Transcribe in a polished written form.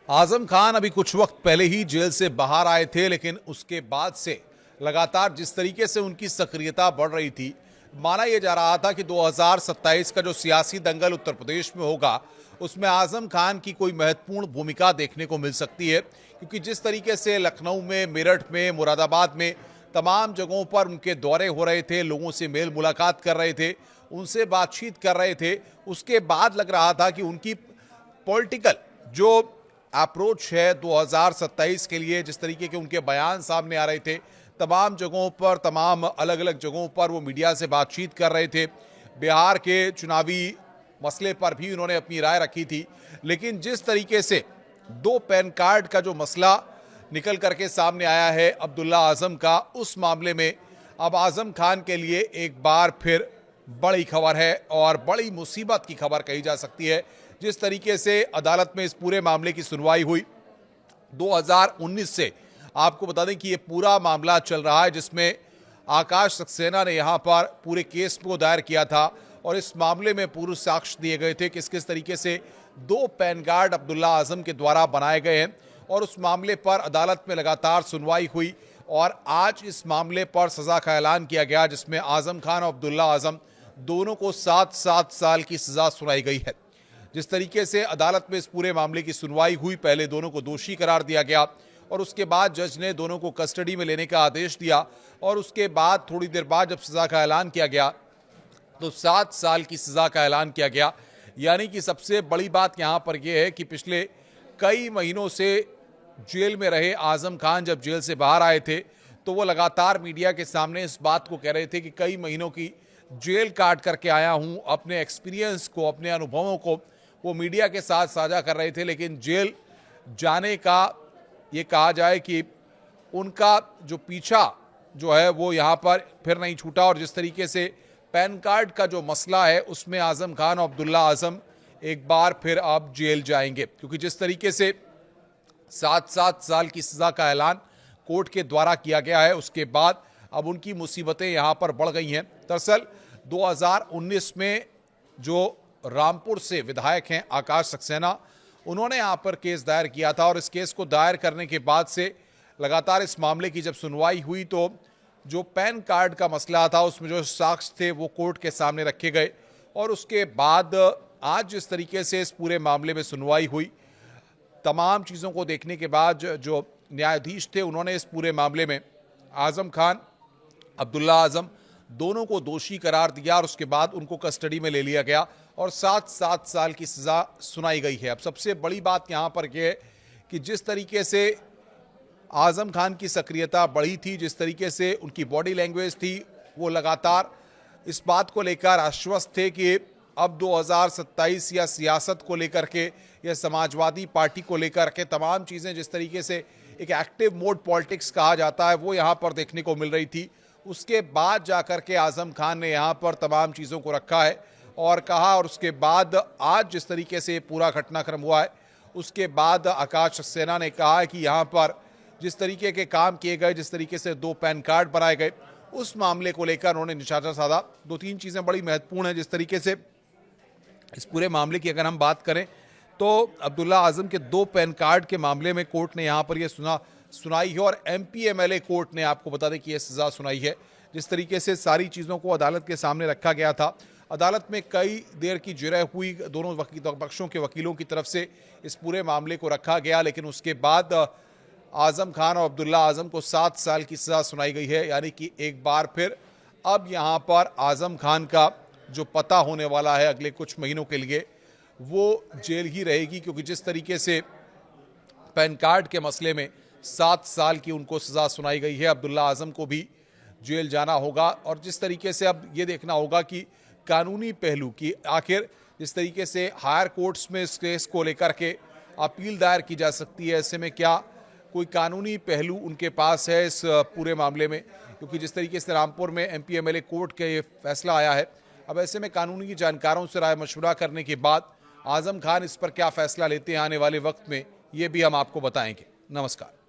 आजम खान अभी कुछ वक्त पहले ही जेल से बाहर आए थे, लेकिन उसके बाद से लगातार जिस तरीके से उनकी सक्रियता बढ़ रही थी, माना यह जा रहा था कि 2027 का जो सियासी दंगल उत्तर प्रदेश में होगा, उसमें आजम खान की कोई महत्वपूर्ण भूमिका देखने को मिल सकती है। क्योंकि जिस तरीके से लखनऊ में, मेरठ में, मुरादाबाद में तमाम जगहों पर उनके दौरे हो रहे थे, लोगों से मेल मुलाकात कर रहे थे, उनसे बातचीत कर रहे थे, उसके बाद लग रहा था कि उनकी पॉलिटिकल जो अप्रोच है 2027 के लिए, जिस तरीके के उनके बयान सामने आ रहे थे, तमाम जगहों पर, तमाम अलग अलग जगहों पर वो मीडिया से बातचीत कर रहे थे। बिहार के चुनावी मसले पर भी उन्होंने अपनी राय रखी थी। लेकिन जिस तरीके से दो पैन कार्ड का जो मसला निकल करके सामने आया है अब्दुल्ला आजम का, उस मामले में अब आजम खान के लिए एक बार फिर बड़ी खबर है और बड़ी मुसीबत की खबर कही जा सकती है। जिस तरीके से अदालत में इस पूरे मामले की सुनवाई हुई 2019 से, आपको बता दें कि ये पूरा मामला चल रहा है, जिसमें आकाश सक्सेना ने यहाँ पर पूरे केस को दायर किया था और इस मामले में पूर्व साक्ष्य दिए गए थे किस किस तरीके से दो पैन कार्ड अब्दुल्ला आजम के द्वारा बनाए गए हैं। और उस मामले पर अदालत में लगातार सुनवाई हुई और आज इस मामले पर सजा का ऐलान किया गया, जिसमें आजम खान और अब्दुल्ला आजम दोनों को 7-7 साल की सजा सुनाई गई है। जिस तरीके से अदालत में इस पूरे मामले की सुनवाई हुई, पहले दोनों को दोषी करार दिया गया और उसके बाद जज ने दोनों को कस्टडी में लेने का आदेश दिया और उसके बाद थोड़ी देर बाद जब सजा का ऐलान किया गया तो 7 साल की सजा का ऐलान किया गया। यानी कि सबसे बड़ी बात यहां पर यह है कि पिछले कई महीनों से जेल में रहे आजम खान जब जेल से बाहर आए थे तो वो लगातार मीडिया के सामने इस बात को कह रहे थे कि कई महीनों की जेल काट करके आया हूं, अपने एक्सपीरियंस को, अपने अनुभवों को वो मीडिया के साथ साझा कर रहे थे। लेकिन जेल जाने का ये कहा जाए कि उनका जो पीछा जो है वो यहाँ पर फिर नहीं छूटा और जिस तरीके से पैन कार्ड का जो मसला है उसमें आजम खान और अब्दुल्ला आजम एक बार फिर अब जेल जाएंगे। क्योंकि जिस तरीके से 7-7 साल की सजा का ऐलान कोर्ट के द्वारा किया गया है, उसके बाद अब उनकी मुसीबतें यहाँ पर बढ़ गई हैं। दरअसल 2019 में जो रामपुर से विधायक हैं आकाश सक्सेना, उन्होंने यहाँ पर केस दायर किया था और इस केस को दायर करने के बाद से लगातार इस मामले की जब सुनवाई हुई तो जो पैन कार्ड का मसला था उसमें जो साक्ष्य थे वो कोर्ट के सामने रखे गए और उसके बाद आज जिस तरीके से इस पूरे मामले में सुनवाई हुई, तमाम चीज़ों को देखने के बाद जो न्यायाधीश थे उन्होंने इस पूरे मामले में आजम खान, अब्दुल्ला आजम दोनों को दोषी करार दिया और उसके बाद उनको कस्टडी में ले लिया गया और 7-7 साल की सजा सुनाई गई है। अब सबसे बड़ी बात यहाँ पर यह है कि जिस तरीके से आजम खान की सक्रियता बढ़ी थी, जिस तरीके से उनकी बॉडी लैंग्वेज थी, वो लगातार इस बात को लेकर आश्वस्त थे कि अब 2027 या सियासत को लेकर के या समाजवादी पार्टी को लेकर के तमाम चीज़ें जिस तरीके से एक एक्टिव मोड पॉलिटिक्स कहा जाता है वो यहाँ पर देखने को मिल रही थी। उसके बाद जाकर के आजम खान ने यहाँ पर तमाम चीज़ों को रखा है और कहा और उसके बाद आज जिस तरीके से पूरा घटनाक्रम हुआ है उसके बाद आकाश सक्सेना ने कहा है कि यहाँ पर जिस तरीके के काम किए गए, जिस तरीके से दो पैन कार्ड बनाए गए, उस मामले को लेकर उन्होंने निशाना साधा। 2-3 चीज़ें बड़ी महत्वपूर्ण हैं। जिस तरीके से इस पूरे मामले की अगर हम बात करें तो अब्दुल्ला आजम के 2 पैन कार्ड के मामले में कोर्ट ने यहाँ पर यह सुनाई है और MP MLA कोर्ट ने, आपको बता दें कि यह सज़ा सुनाई है। जिस तरीके से सारी चीज़ों को अदालत के सामने रखा गया था, अदालत में कई देर की जिरह हुई, दोनों पक्षों के वकीलों की तरफ से इस पूरे मामले को रखा गया, लेकिन उसके बाद आजम खान और अब्दुल्ला आजम को 7 साल की सज़ा सुनाई गई है। यानी कि एक बार फिर अब यहाँ पर आजम खान का जो पता होने वाला है अगले कुछ महीनों के लिए वो जेल ही रहेगी। क्योंकि जिस तरीके से पैन कार्ड के मसले में 7 साल की उनको सज़ा सुनाई गई है, अब्दुल्ला आजम को भी जेल जाना होगा और जिस तरीके से अब ये देखना होगा कि कानूनी पहलू की आखिर जिस तरीके से हायर कोर्ट्स में इस केस को लेकर के अपील दायर की जा सकती है, ऐसे में क्या कोई कानूनी पहलू उनके पास है इस पूरे मामले में। क्योंकि जिस तरीके से रामपुर में MP MLA कोर्ट का ये फैसला आया है, अब ऐसे में कानूनी जानकारों से राय मशवरा करने के बाद आजम खान इस पर क्या फैसला लेते हैं आने वाले वक्त में, ये भी हम आपको बताएंगे। नमस्कार।